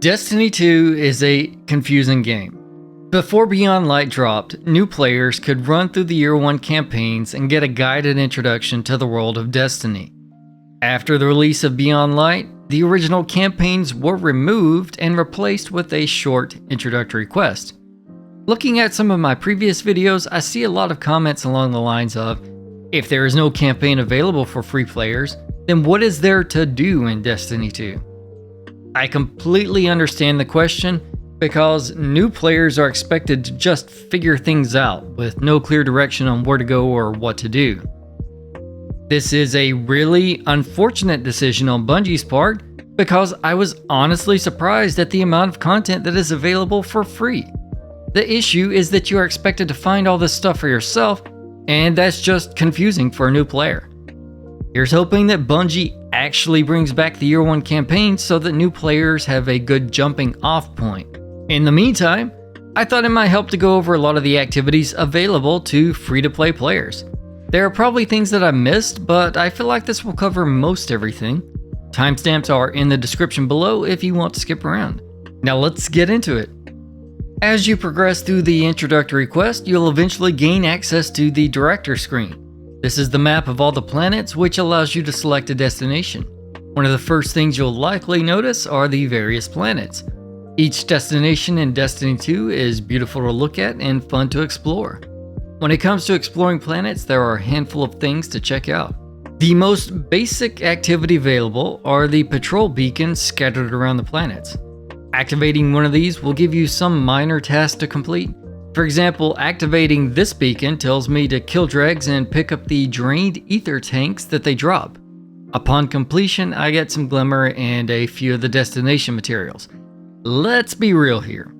Destiny 2 is a confusing game. Before Beyond Light dropped, new players could run through the Year 1 campaigns and get a guided introduction to the world of Destiny. After the release of Beyond Light, the original campaigns were removed and replaced with a short introductory quest. Looking at some of my previous videos, I see a lot of comments along the lines of, if there is no campaign available for free players, then what is there to do in Destiny 2? I completely understand the question, because new players are expected to just figure things out with no clear direction on where to go or what to do. This is a really unfortunate decision on Bungie's part, because I was honestly surprised at the amount of content that is available for free. The issue is that you are expected to find all this stuff for yourself, and that's just confusing for a new player. Here's hoping that Bungie actually brings back the Year 1 campaign so that new players have a good jumping off point. In the meantime, I thought it might help to go over a lot of the activities available to free-to-play players. There are probably things that I missed, but I feel like this will cover most everything. Timestamps are in the description below if you want to skip around. Now let's get into it. As you progress through the introductory quest, you'll eventually gain access to the director screen. This is the map of all the planets, which allows you to select a destination. One of the first things you'll likely notice are the various planets. Each destination in Destiny 2 is beautiful to look at and fun to explore. When it comes to exploring planets, there are a handful of things to check out. The most basic activity available are the patrol beacons scattered around the planets. Activating one of these will give you some minor tasks to complete. For example, activating this beacon tells me to kill dregs and pick up the drained ether tanks that they drop. Upon completion, I get some glimmer and a few of the destination materials. Let's be real here.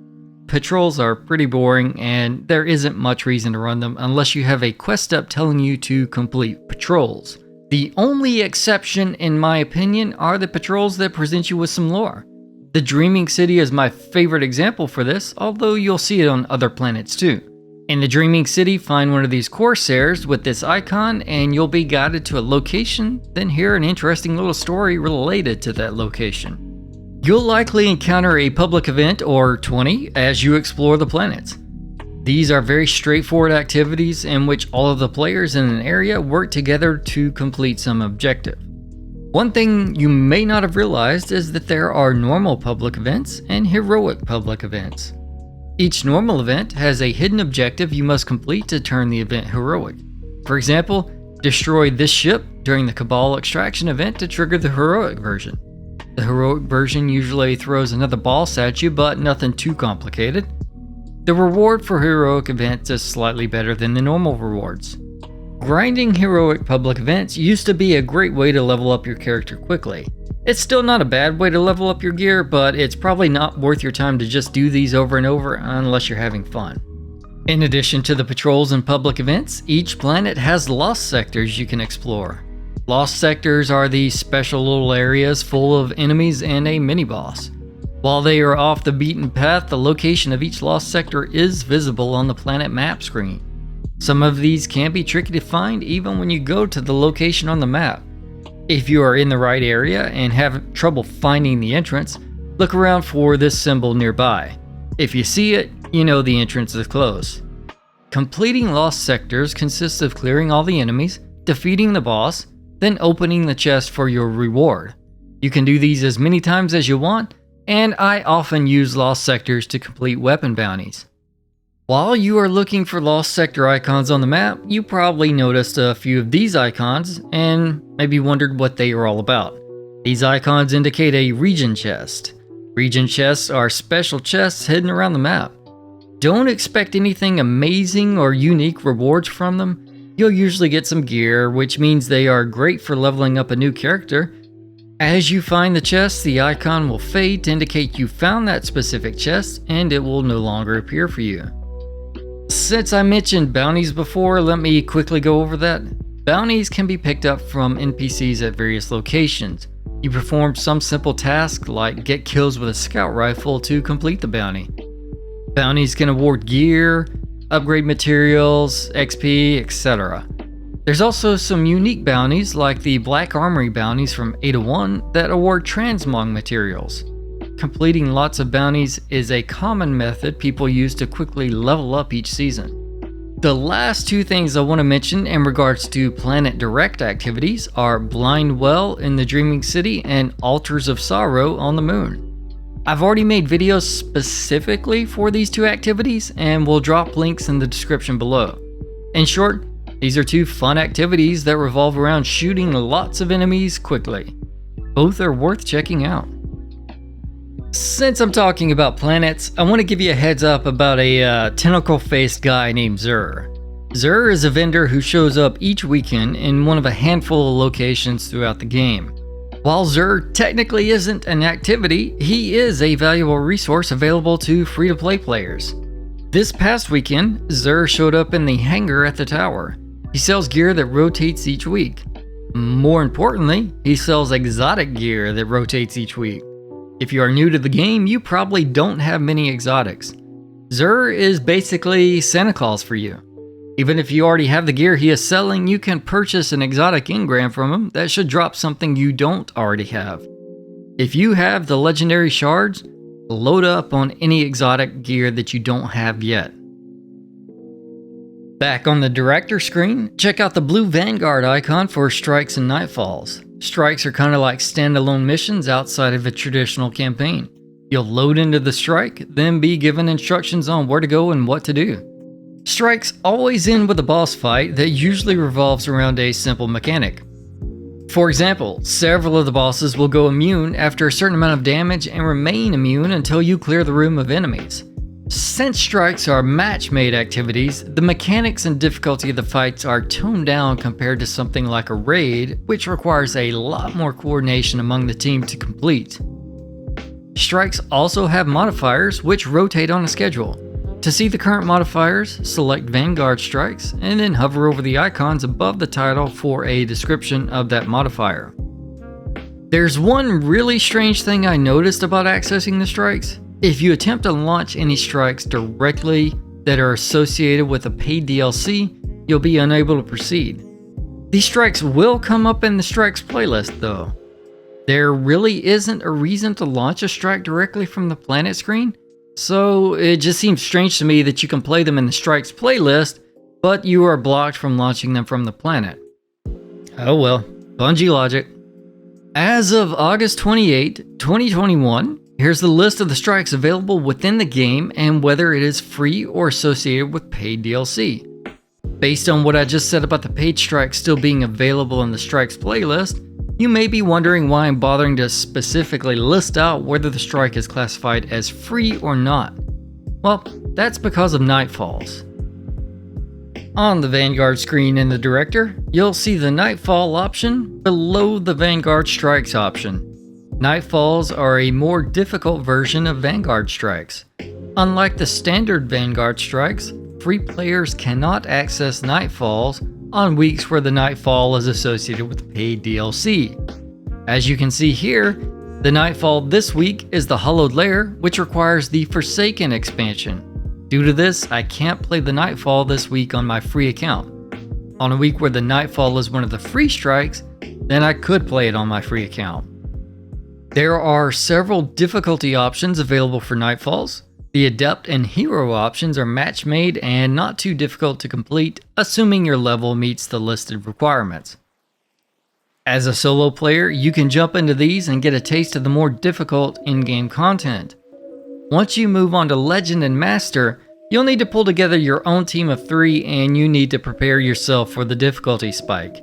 Patrols are pretty boring and there isn't much reason to run them unless you have a quest up telling you to complete patrols. The only exception, in my opinion, are the patrols that present you with some lore. The Dreaming City is my favorite example for this, although you'll see it on other planets too. In the Dreaming City, find one of these Corsairs with this icon and you'll be guided to a location, then hear an interesting little story related to that location. You'll likely encounter a public event or 20 as you explore the planets. These are very straightforward activities in which all of the players in an area work together to complete some objective. One thing you may not have realized is that there are normal public events and heroic public events. Each normal event has a hidden objective you must complete to turn the event heroic. For example, destroy this ship during the Cabal extraction event to trigger the heroic version. The heroic version usually throws another boss at you, but nothing too complicated. The reward for heroic events is slightly better than the normal rewards. Grinding heroic public events used to be a great way to level up your character quickly. It's still not a bad way to level up your gear, but it's probably not worth your time to just do these over and over unless you're having fun. In addition to the patrols and public events, each planet has lost sectors you can explore. Lost sectors are these special little areas full of enemies and a mini-boss. While they are off the beaten path, the location of each lost sector is visible on the planet map screen. Some of these can be tricky to find even when you go to the location on the map. If you are in the right area and have trouble finding the entrance, look around for this symbol nearby. If you see it, you know the entrance is close. Completing lost sectors consists of clearing all the enemies, defeating the boss, then opening the chest for your reward. You can do these as many times as you want, and I often use lost sectors to complete weapon bounties. While you are looking for lost sector icons on the map, you probably noticed a few of these icons and maybe wondered what they are all about. These icons indicate a region chest. Region chests are special chests hidden around the map. Don't expect anything amazing or unique rewards from them. You'll usually get some gear, which means they are great for leveling up a new character. As you find the chest, the icon will fade to indicate you found that specific chest and it will no longer appear for you. Since I mentioned bounties before, let me quickly go over that. Bounties can be picked up from NPCs at various locations. You perform some simple task like get kills with a scout rifle to complete the bounty. Bounties can award gear, upgrade materials, XP, etc. There's also some unique bounties like the Black Armory bounties from 801 that award transmog materials. completing lots of bounties is a common method people use to quickly level up each season. The last two things I want to mention in regards to Planet Direct activities are Blind Well in the Dreaming City and Altars of Sorrow on the Moon. I've already made videos specifically for these two activities and will drop links in the description below. In short, these are two fun activities that revolve around shooting lots of enemies quickly. Both are worth checking out. Since I'm talking about planets, I want to give you a heads up about a tentacle-faced guy named Zur. Zur is a vendor who shows up each weekend in one of a handful of locations throughout the game. While Zur technically isn't an activity, he is a valuable resource available to free-to-play players. This past weekend, Zur showed up in the hangar at the tower. He sells gear that rotates each week. More importantly, he sells exotic gear that rotates each week. If you are new to the game, you probably don't have many exotics. Zur is basically Santa Claus for you. Even if you already have the gear he is selling, you can purchase an exotic engram from him that should drop something you don't already have. If you have the legendary shards, load up on any exotic gear that you don't have yet. Back on the director screen, check out the blue Vanguard icon for strikes and Nightfalls. Strikes are kind of like standalone missions outside of a traditional campaign. You'll load into the strike, then be given instructions on where to go and what to do. Strikes always end with a boss fight that usually revolves around a simple mechanic. For example, several of the bosses will go immune after a certain amount of damage and remain immune until you clear the room of enemies. Since strikes are match-made activities, the mechanics and difficulty of the fights are toned down compared to something like a raid, which requires a lot more coordination among the team to complete. Strikes also have modifiers which rotate on a schedule. To see the current modifiers, select Vanguard Strikes and then hover over the icons above the title for a description of that modifier. There's one really strange thing I noticed about accessing the strikes. If you attempt to launch any strikes directly that are associated with a paid DLC, you'll be unable to proceed. These strikes will come up in the strikes playlist though. There really isn't a reason to launch a strike directly from the planet screen, so it just seems strange to me that you can play them in the strikes playlist, but you are blocked from launching them from the planet. Oh well, Bungie logic. As of August 28, 2021, here's the list of the strikes available within the game and whether it is free or associated with paid DLC. Based on what I just said about the paid strikes still being available in the strikes playlist, you may be wondering why I'm bothering to specifically list out whether the strike is classified as free or not. Well, that's because of Nightfalls. On the Vanguard screen in the director, you'll see the Nightfall option below the Vanguard Strikes option. Nightfalls are a more difficult version of Vanguard Strikes. Unlike the standard Vanguard Strikes, free players cannot access Nightfalls on weeks where the Nightfall is associated with paid DLC. As you can see here, the Nightfall this week is the Hollowed Lair, which requires the Forsaken expansion. Due to this, I can't play the Nightfall this week on my free account. On a week where the Nightfall is one of the free strikes, then I could play it on my free account. There are several difficulty options available for Nightfalls. The Adept and Hero options are match-made and not too difficult to complete, assuming your level meets the listed requirements. As a solo player, you can jump into these and get a taste of the more difficult in-game content. Once you move on to Legend and Master, you'll need to pull together your own team of 3 and you need to prepare yourself for the difficulty spike.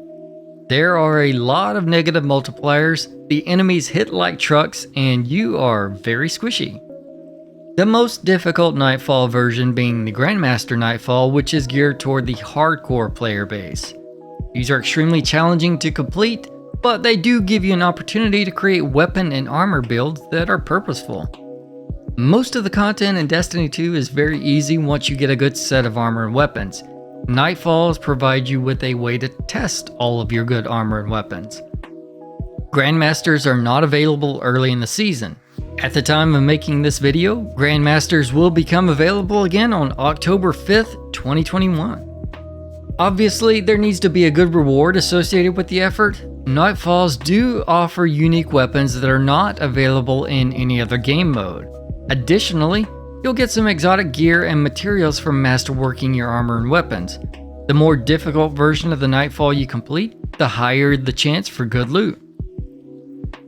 There are a lot of negative multipliers, the enemies hit like trucks, and you are very squishy. The most difficult Nightfall version being the Grandmaster Nightfall, which is geared toward the hardcore player base. These are extremely challenging to complete, but they do give you an opportunity to create weapon and armor builds that are purposeful. Most of the content in Destiny 2 is very easy once you get a good set of armor and weapons. Nightfalls provide you with a way to test all of your good armor and weapons. Grandmasters are not available early in the season. At the time of making this video, Grandmasters will become available again on October 5th, 2021. Obviously, there needs to be a good reward associated with the effort. Nightfalls do offer unique weapons that are not available in any other game mode. Additionally, you'll get some exotic gear and materials from masterworking your armor and weapons. The more difficult version of the Nightfall you complete, the higher the chance for good loot.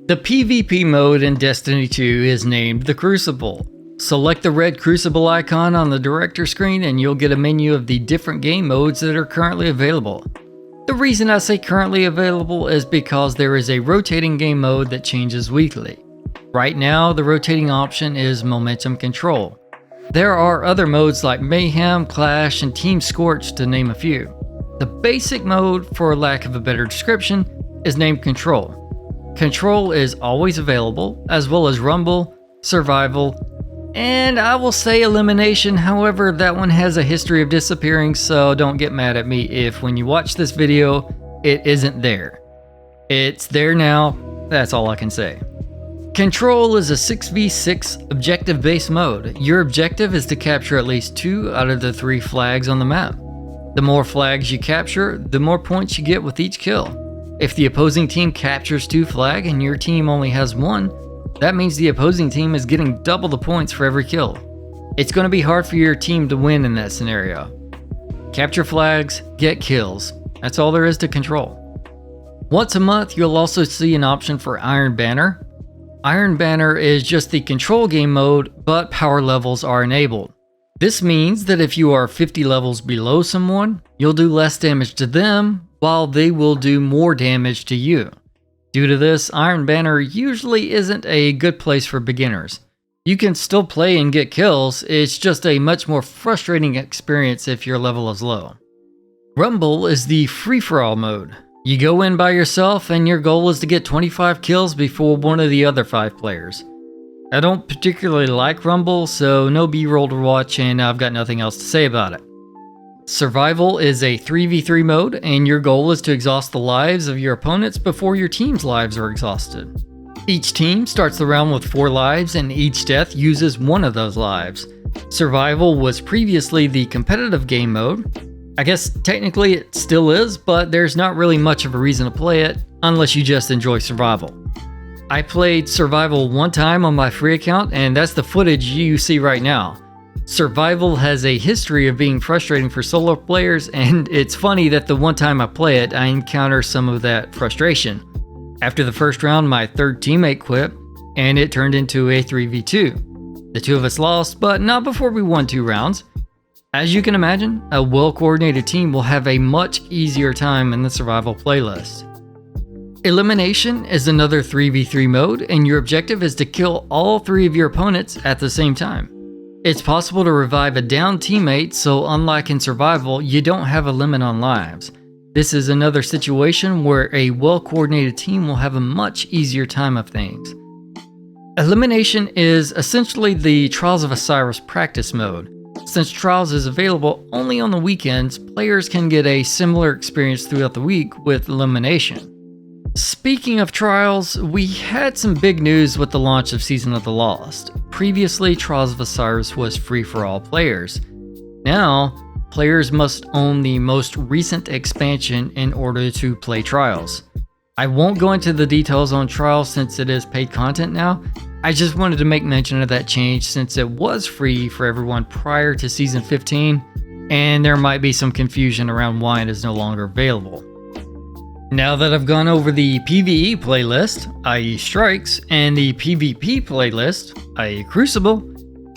The PvP mode in Destiny 2 is named the Crucible. Select the red Crucible icon on the director screen and you'll get a menu of the different game modes that are currently available. The reason I say currently available is because there is a rotating game mode that changes weekly. Right now, the rotating option is Momentum Control. There are other modes like Mayhem, Clash, and Team Scorch to name a few. The basic mode, for lack of a better description, is named Control. Control is always available, as well as Rumble, Survival, and I will say Elimination. However, that one has a history of disappearing, so don't get mad at me if when you watch this video, it isn't there. It's there now, that's all I can say. Control is a 6v6 objective-based mode. Your objective is to capture at least 2 out of the 3 flags on the map. The more flags you capture, the more points you get with each kill. If the opposing team captures 2 flags and your team only has 1, that means the opposing team is getting double the points for every kill. It's going to be hard for your team to win in that scenario. Capture flags, get kills. That's all there is to Control. Once a month, you'll also see an option for Iron Banner. Iron Banner is just the Control game mode, but power levels are enabled. This means that if you are 50 levels below someone, you'll do less damage to them, while they will do more damage to you. Due to this, Iron Banner usually isn't a good place for beginners. You can still play and get kills, it's just a much more frustrating experience if your level is low. Rumble is the free-for-all mode. You go in by yourself and your goal is to get 25 kills before one of the other 5 players. I don't particularly like Rumble, so no B-roll to watch and I've got nothing else to say about it. Survival is a 3v3 mode, and your goal is to exhaust the lives of your opponents before your team's lives are exhausted. Each team starts the round with 4 lives, and each death uses 1 of those lives. Survival was previously the competitive game mode. I guess technically it still is, but there's not really much of a reason to play it, unless you just enjoy survival. I played Survival one time on my free account, and that's the footage you see right now. Survival has a history of being frustrating for solo players, and it's funny that the one time I play it, I encounter some of that frustration. After the first round, my third teammate quit, and it turned into a 3v2. The 2 of us lost, but not before we won 2 rounds. As you can imagine, a well-coordinated team will have a much easier time in the survival playlist. Elimination is another 3v3 mode, and your objective is to kill all 3 of your opponents at the same time. It's possible to revive a downed teammate, so unlike in survival, you don't have a limit on lives. This is another situation where a well-coordinated team will have a much easier time of things. Elimination is essentially the Trials of Osiris practice mode. Since Trials is available only on the weekends, players can get a similar experience throughout the week with Elimination. Speaking of Trials, we had some big news with the launch of Season of the Lost. Previously, Trials of Osiris was free for all players. Now, players must own the most recent expansion in order to play Trials. I won't go into the details on Trials since it is paid content now. I just wanted to make mention of that change since it was free for everyone prior to Season 15, and there might be some confusion around why it is no longer available. Now that I've gone over the PvE playlist, i.e. Strikes, and the PvP playlist, i.e. Crucible,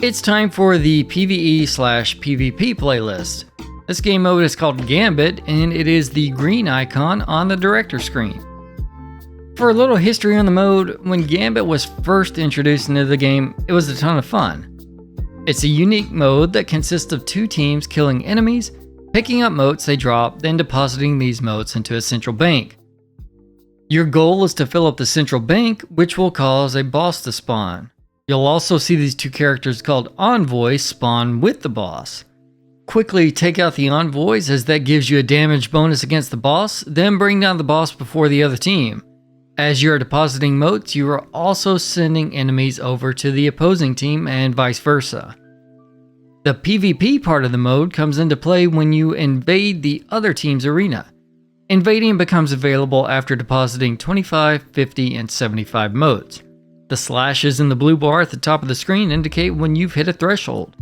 it's time for the PvE/PvP playlist. This game mode is called Gambit, and it is the green icon on the director screen. For a little history on the mode, when Gambit was first introduced into the game, it was a ton of fun. It's a unique mode that consists of 2 teams killing enemies, picking up motes they drop, then depositing these motes into a central bank. Your goal is to fill up the central bank, which will cause a boss to spawn. You'll also see these 2 characters called envoys spawn with the boss. Quickly take out the envoys as that gives you a damage bonus against the boss, then bring down the boss before the other team. As you are depositing motes, you are also sending enemies over to the opposing team and vice versa. The PvP part of the mode comes into play when you invade the other team's arena. Invading becomes available after depositing 25, 50, and 75 modes. The slashes in the blue bar at the top of the screen indicate when you've hit a threshold.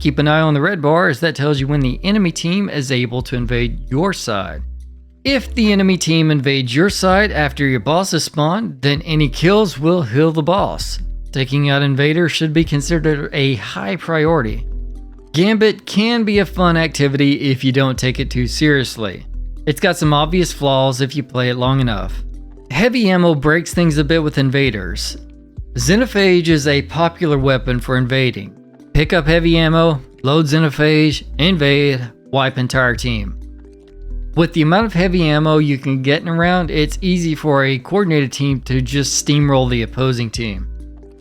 Keep an eye on the red bar, as that tells you when the enemy team is able to invade your side. If the enemy team invades your side after your boss is spawned, then any kills will heal the boss. Taking out invaders should be considered a high priority. Gambit can be a fun activity if you don't take it too seriously. It's got some obvious flaws if you play it long enough. Heavy ammo breaks things a bit with invaders. Xenophage is a popular weapon for invading. Pick up heavy ammo, load Xenophage, invade, wipe entire team. With the amount of heavy ammo you can get around, it's easy for a coordinated team to just steamroll the opposing team.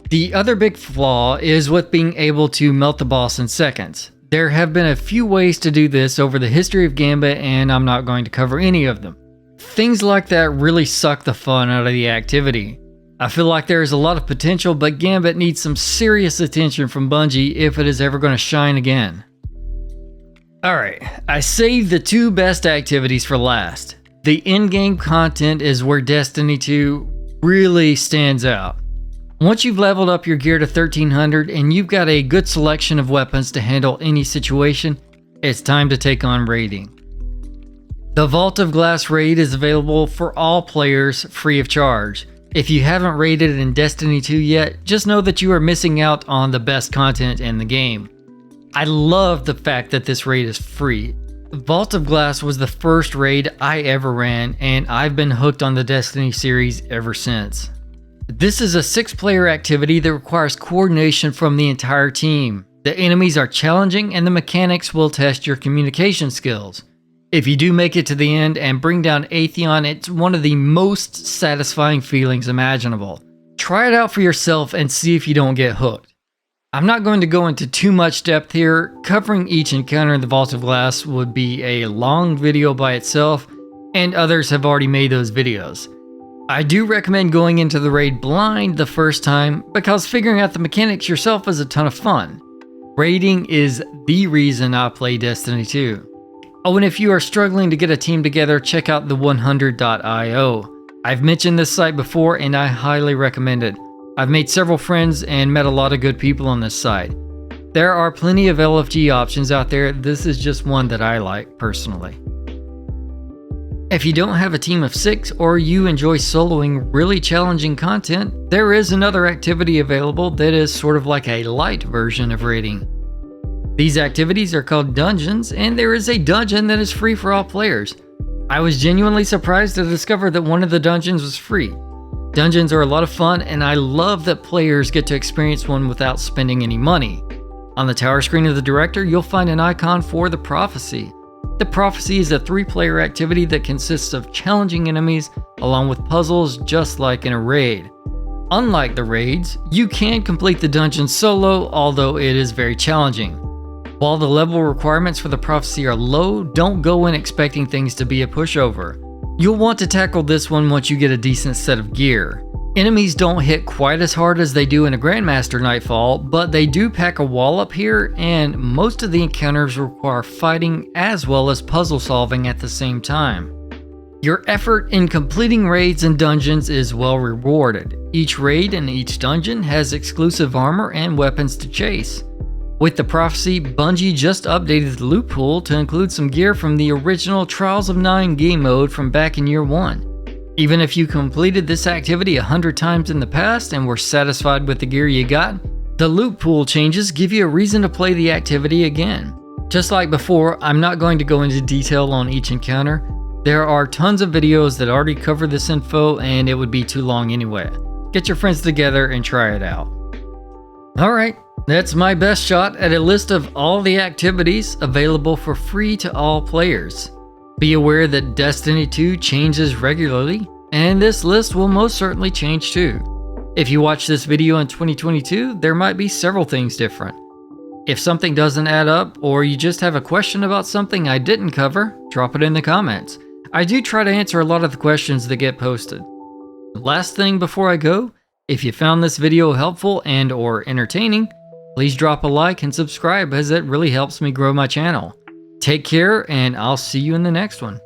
The other big flaw is with being able to melt the boss in seconds. There have been a few ways to do this over the history of Gambit, and I'm not going to cover any of them. Things like that really suck the fun out of the activity. I feel like there is a lot of potential, but Gambit needs some serious attention from Bungie if it is ever going to shine again. Alright, I saved the two best activities for last. The in-game content is where Destiny 2 really stands out. Once you've leveled up your gear to 1300 and you've got a good selection of weapons to handle any situation, it's time to take on raiding. The Vault of Glass raid is available for all players free of charge. If you haven't raided in Destiny 2 yet, just know that you are missing out on the best content in the game. I love the fact that this raid is free. Vault of Glass was the first raid I ever ran, and I've been hooked on the Destiny series ever since. This is a 6-player activity that requires coordination from the entire team. The enemies are challenging and the mechanics will test your communication skills. If you do make it to the end and bring down Atheon, it's one of the most satisfying feelings imaginable. Try it out for yourself and see if you don't get hooked. I'm not going to go into too much depth here. Covering each encounter in the Vault of Glass would be a long video by itself, and others have already made those videos. I do recommend going into the raid blind the first time, because figuring out the mechanics yourself is a ton of fun. Raiding is the reason I play Destiny 2. Oh, and if you are struggling to get a team together, check out the 100.io. I've mentioned this site before and I highly recommend it. I've made several friends and met a lot of good people on this site. There are plenty of LFG options out there. This is just one that I like personally. If you don't have a team of 6 or you enjoy soloing really challenging content, there is another activity available that is sort of like a light version of raiding. These activities are called dungeons, and there is a dungeon that is free for all players. I was genuinely surprised to discover that one of the dungeons was free. Dungeons are a lot of fun, and I love that players get to experience one without spending any money. On the tower screen of the director, you'll find an icon for the Prophecy. The Prophecy is a 3-player activity that consists of challenging enemies along with puzzles just like in a raid. Unlike the raids, you can complete the dungeon solo, although it is very challenging. While the level requirements for the Prophecy are low, don't go in expecting things to be a pushover. You'll want to tackle this one once you get a decent set of gear. Enemies don't hit quite as hard as they do in a Grandmaster Nightfall, but they do pack a wall up here, and most of the encounters require fighting as well as puzzle solving at the same time. Your effort in completing raids and dungeons is well rewarded. Each raid and each dungeon has exclusive armor and weapons to chase. With the Prophecy, Bungie just updated the loot pool to include some gear from the original Trials of 9 game mode from back in year 1. Even if you completed this activity 100 times in the past and were satisfied with the gear you got, the loot pool changes give you a reason to play the activity again. Just like before, I'm not going to go into detail on each encounter. There are tons of videos that already cover this info and it would be too long anyway. Get your friends together and try it out. Alright, that's my best shot at a list of all the activities available for free to all players. Be aware that Destiny 2 changes regularly, and this list will most certainly change too. If you watch this video in 2022, there might be several things different. If something doesn't add up, or you just have a question about something I didn't cover, drop it in the comments. I do try to answer a lot of the questions that get posted. Last thing before I go, if you found this video helpful and or entertaining, please drop a like and subscribe as it really helps me grow my channel. Take care, and I'll see you in the next one.